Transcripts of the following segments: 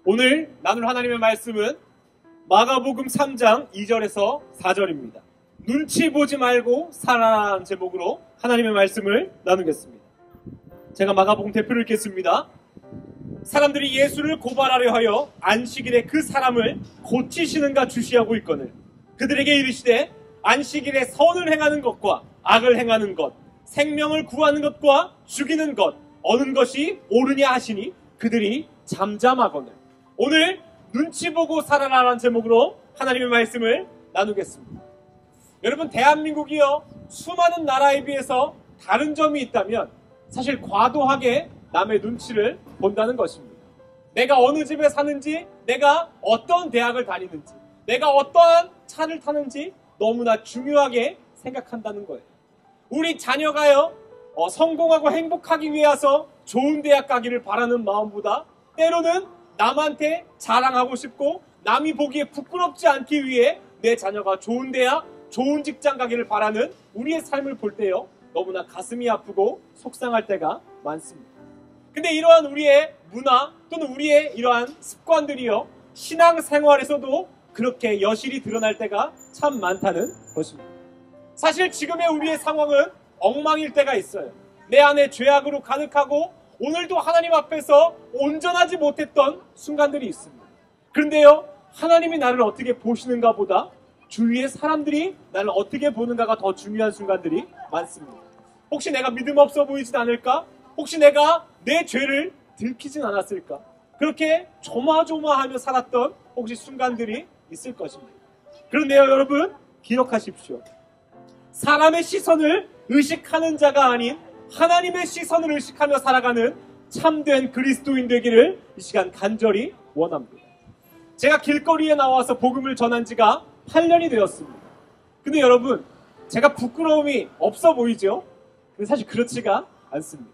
오늘 나눌 하나님의 말씀은 마가복음 3장 2절에서 4절입니다. 눈치 보지 말고 살아라는 제목으로 하나님의 말씀을 나누겠습니다. 제가 마가복음 대표를 읽겠습니다. 사람들이 예수를 고발하려 하여 안식일에 그 사람을 고치시는가 주시하고 있거늘 그들에게 이르시되 안식일에 선을 행하는 것과 악을 행하는 것, 생명을 구하는 것과 죽이는 것 어느 것이 옳으냐 하시니 그들이 잠잠하거늘. 오늘 눈치 보고 살아라라는 제목으로 하나님의 말씀을 나누겠습니다. 여러분, 대한민국이요, 수많은 나라에 비해서 다른 점이 있다면 사실 과도하게 남의 눈치를 본다는 것입니다. 내가 어느 집에 사는지, 내가 어떤 대학을 다니는지, 내가 어떠한 차를 타는지 너무나 중요하게 생각한다는 거예요. 우리 자녀가요, 성공하고 행복하기 위해서 좋은 대학 가기를 바라는 마음보다 때로는 남한테 자랑하고 싶고 남이 보기에 부끄럽지 않기 위해 내 자녀가 좋은 대학, 좋은 직장 가기를 바라는 우리의 삶을 볼 때요, 너무나 가슴이 아프고 속상할 때가 많습니다. 근데 이러한 우리의 문화 또는 우리의 이러한 습관들이요, 신앙생활에서도 그렇게 여실히 드러날 때가 참 많다는 것입니다. 사실 지금의 우리의 상황은 엉망일 때가 있어요. 내 안에 죄악으로 가득하고 오늘도 하나님 앞에서 온전하지 못했던 순간들이 있습니다. 그런데요, 하나님이 나를 어떻게 보시는가 보다 주위의 사람들이 나를 어떻게 보는가가 더 중요한 순간들이 많습니다. 혹시 내가 믿음 없어 보이진 않을까? 혹시 내가 내 죄를 들키진 않았을까? 그렇게 조마조마하며 살았던 혹시 순간들이 있을 것입니다. 그런데요, 여러분, 기억하십시오. 사람의 시선을 의식하는 자가 아닌 하나님의 시선을 의식하며 살아가는 참된 그리스도인 되기를 이 시간 간절히 원합니다. 제가 길거리에 나와서 복음을 전한 지가 8년이 되었습니다. 근데 여러분, 제가 부끄러움이 없어 보이죠? 근데 사실 그렇지가 않습니다.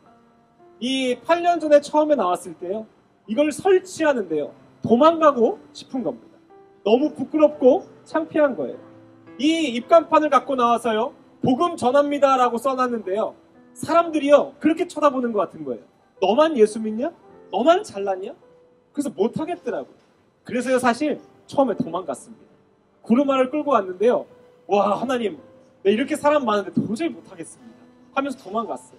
이 8년 전에 처음에 나왔을 때요, 이걸 설치하는데요, 도망가고 싶은 겁니다. 너무 부끄럽고 창피한 거예요. 이 입간판을 갖고 나와서요, 복음 전합니다 라고 써놨는데요, 사람들이요, 그렇게 쳐다보는 것 같은 거예요. 너만 예수 믿냐? 너만 잘났냐? 그래서 못하겠더라고요. 그래서요, 사실 처음에 도망갔습니다. 구르마를 끌고 왔는데요, 와, 하나님, 네, 이렇게 사람 많은데 도저히 못하겠습니다 하면서 도망갔어요.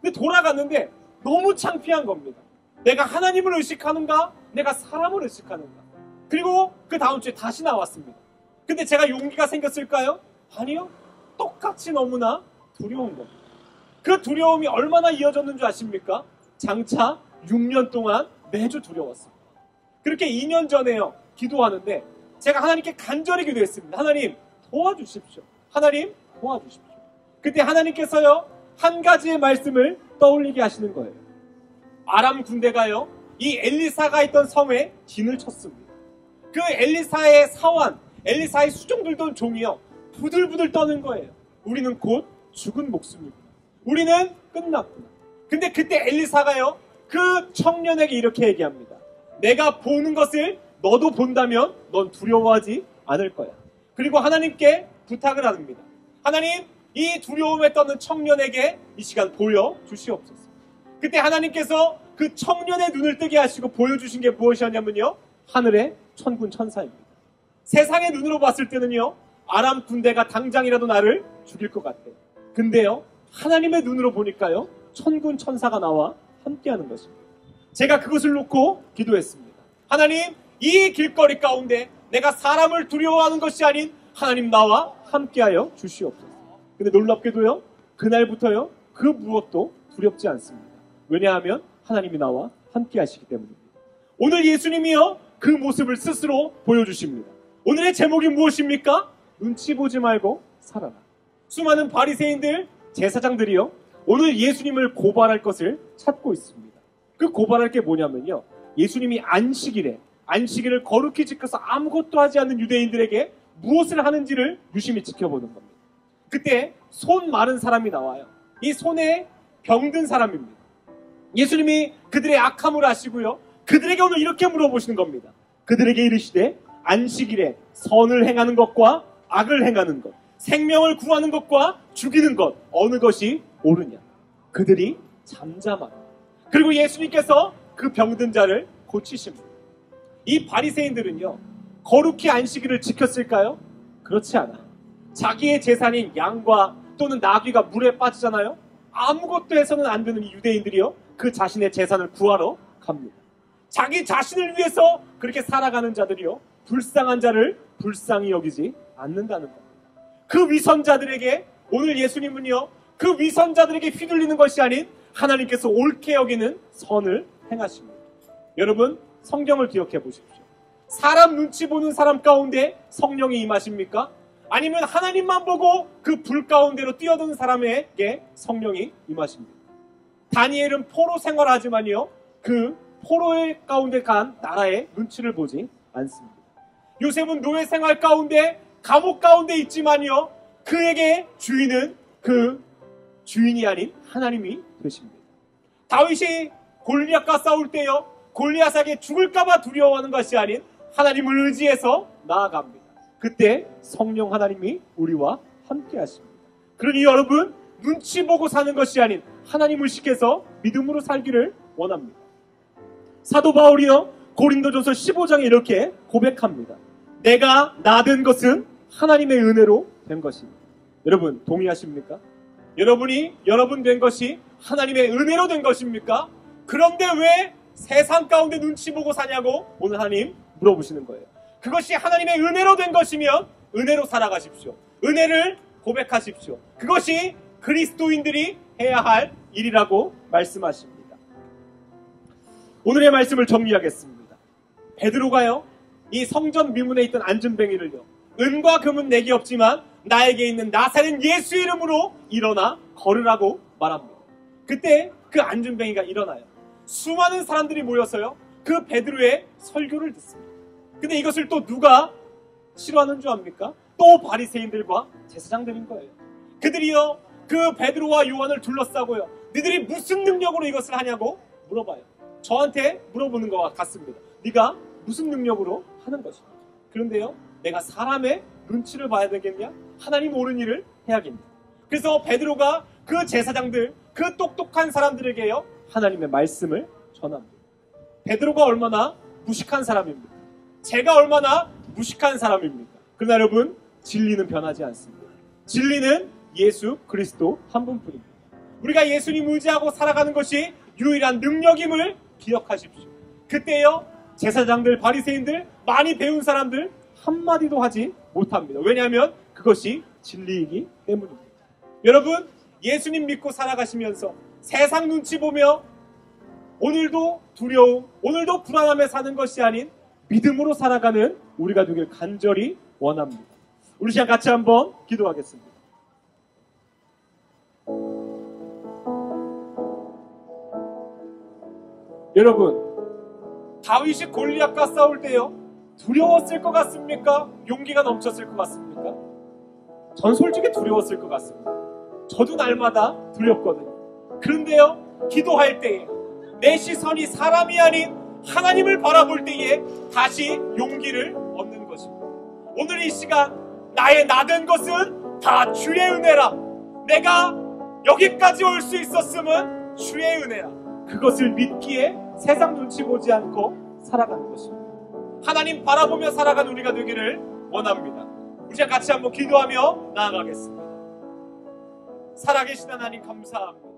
근데 돌아갔는데 너무 창피한 겁니다. 내가 하나님을 의식하는가? 내가 사람을 의식하는가? 그리고 그 다음 주에 다시 나왔습니다. 근데 제가 용기가 생겼을까요? 아니요. 똑같이 너무나 두려운 겁니다. 그 두려움이 얼마나 이어졌는 줄 아십니까? 장차 6년 동안 매주 두려웠습니다. 그렇게 2년 전에요, 기도하는데 제가 하나님께 간절히 기도했습니다. 하나님, 도와주십시오. 하나님, 도와주십시오. 그때 하나님께서요, 한 가지의 말씀을 떠올리게 하시는 거예요. 아람 군대가요, 이 엘리사가 있던 성에 진을 쳤습니다. 그 엘리사의 사환, 엘리사의 수종들던 종이요, 부들부들 떠는 거예요. 우리는 곧 죽은 목숨이구나. 우리는 끝났구나. 근데 그때 엘리사가요, 그 청년에게 이렇게 얘기합니다. 내가 보는 것을 너도 본다면 넌 두려워하지 않을 거야. 그리고 하나님께 부탁을 합니다. 하나님, 이 두려움에 떠는 청년에게 이 시간 보여주시옵소서. 그때 하나님께서 그 청년의 눈을 뜨게 하시고 보여주신 게 무엇이었냐면요, 하늘의 천군 천사입니다. 세상의 눈으로 봤을 때는요, 아람 군대가 당장이라도 나를 죽일 것 같아요. 근데요, 하나님의 눈으로 보니까요, 천군 천사가 나와 함께하는 것입니다. 제가 그것을 놓고 기도했습니다. 하나님, 이 길거리 가운데 내가 사람을 두려워하는 것이 아닌 하나님 나와 함께하여 주시옵소서. 근데 놀랍게도요, 그날부터요, 그 무엇도 두렵지 않습니다. 왜냐하면 하나님이 나와 함께하시기 때문입니다. 오늘 예수님이요, 그 모습을 스스로 보여주십니다. 오늘의 제목이 무엇입니까? 눈치 보지 말고 살아라. 수많은 바리새인들, 제사장들이요, 오늘 예수님을 고발할 것을 찾고 있습니다. 그 고발할 게 뭐냐면요, 예수님이 안식일을 거룩히 지켜서 아무것도 하지 않는 유대인들에게 무엇을 하는지를 유심히 지켜보는 겁니다. 그때 손 마른 사람이 나와요. 이 손에 병든 사람입니다. 예수님이 그들의 악함을 아시고요, 그들에게 오늘 이렇게 물어보시는 겁니다. 그들에게 이르시되 안식일에 선을 행하는 것과 악을 행하는 것, 생명을 구하는 것과 죽이는 것 어느 것이 옳으냐? 그들이 잠잠하라. 그리고 예수님께서 그 병든 자를 고치십니다. 이 바리새인들은요, 거룩히 안식일을 지켰을까요? 그렇지 않아. 자기의 재산인 양과 또는 나귀가 물에 빠지잖아요. 아무것도 해서는 안 되는 이 유대인들이요, 그 자신의 재산을 구하러 갑니다. 자기 자신을 위해서 그렇게 살아가는 자들이요, 불쌍한 자를 불쌍히 여기지 않는다는 겁니다. 그 위선자들에게 오늘 예수님은요, 그 위선자들에게 휘둘리는 것이 아닌 하나님께서 옳게 여기는 선을 행하십니다. 여러분, 성경을 기억해 보십시오. 사람 눈치 보는 사람 가운데 성령이 임하십니까? 아니면 하나님만 보고 그 불 가운데로 뛰어드는 사람에게 성령이 임하십니다. 다니엘은 포로 생활하지만요, 그 포로의 가운데 간 나라의 눈치를 보지 않습니다. 요셉은 노예 생활 가운데 감옥 가운데 있지만요, 그에게 주인은 그 주인이 아닌 하나님이 되십니다. 다윗이 골리앗과 싸울 때요, 골리앗에게 죽을까봐 두려워하는 것이 아닌 하나님을 의지해서 나아갑니다. 그때 성령 하나님이 우리와 함께 하십니다. 그러니 여러분, 눈치 보고 사는 것이 아닌 하나님을 의식해서 믿음으로 살기를 원합니다. 사도 바울이요, 고린도전서 15장에 이렇게 고백합니다. 내가 나된 것은 하나님의 은혜로 된 것입니다. 여러분, 동의하십니까? 여러분이 여러분 된 것이 하나님의 은혜로 된 것입니까? 그런데 왜 세상 가운데 눈치 보고 사냐고 오늘 하나님 물어보시는 거예요. 그것이 하나님의 은혜로 된 것이면 은혜로 살아가십시오. 은혜를 고백하십시오. 그것이 그리스도인들이 해야 할 일이라고 말씀하십니다. 오늘의 말씀을 정리하겠습니다. 베드로가요, 이 성전 미문에 있던 안전뱅이를요, 은과 금은 내게 없지만 나에게 있는 나사렛 예수 이름으로 일어나 걸으라고 말합니다. 그때 그 안전뱅이가 일어나요. 수많은 사람들이 모여서요, 그 베드로의 설교를 듣습니다. 근데 이것을 또 누가 싫어하는 줄 압니까? 또 바리새인들과 제사장들인 거예요. 그들이요, 그 베드로와 요한을 둘러싸고요, 너희들이 무슨 능력으로 이것을 하냐고 물어봐요. 저한테 물어보는 것과 같습니다. 네가 무슨 능력으로 하는 것이냐. 그런데요, 내가 사람의 눈치를 봐야 되겠냐? 하나님 옳은 일을 해야겠냐. 그래서 베드로가 그 제사장들, 그 똑똑한 사람들에게요, 하나님의 말씀을 전합니다. 베드로가 얼마나 무식한 사람입니까? 제가 얼마나 무식한 사람입니까? 그러나 여러분, 진리는 변하지 않습니다. 진리는 예수 그리스도 한 분뿐입니다. 우리가 예수님 의지하고 살아가는 것이 유일한 능력임을 기억하십시오. 그때요, 제사장들, 바리새인들, 많이 배운 사람들 한마디도 하지 못합니다. 왜냐하면 그것이 진리이기 때문입니다. 여러분, 예수님 믿고 살아가시면서 세상 눈치 보며 오늘도 두려움, 오늘도 불안함에 사는 것이 아닌 믿음으로 살아가는 우리가 되길 간절히 원합니다. 우리 시간 같이 한번 기도하겠습니다. 여러분, 다윗이 골리앗과 싸울 때요, 두려웠을 것 같습니까? 용기가 넘쳤을 것 같습니까? 전 솔직히 두려웠을 것 같습니다. 저도 날마다 두렵거든요. 그런데요, 기도할 때에 내 시선이 사람이 아닌 하나님을 바라볼 때에 다시 용기를 얻는 것입니다. 오늘 이 시간, 나의 나된 것은 다 주의 은혜라. 내가 여기까지 올 수 있었음은 주의 은혜라. 그것을 믿기에 세상 눈치 보지 않고 살아가는 것입니다. 하나님 바라보며 살아가는 우리가 되기를 원합니다. 우리 같이 한번 기도하며 나아가겠습니다. 살아계신 하나님 감사합니다.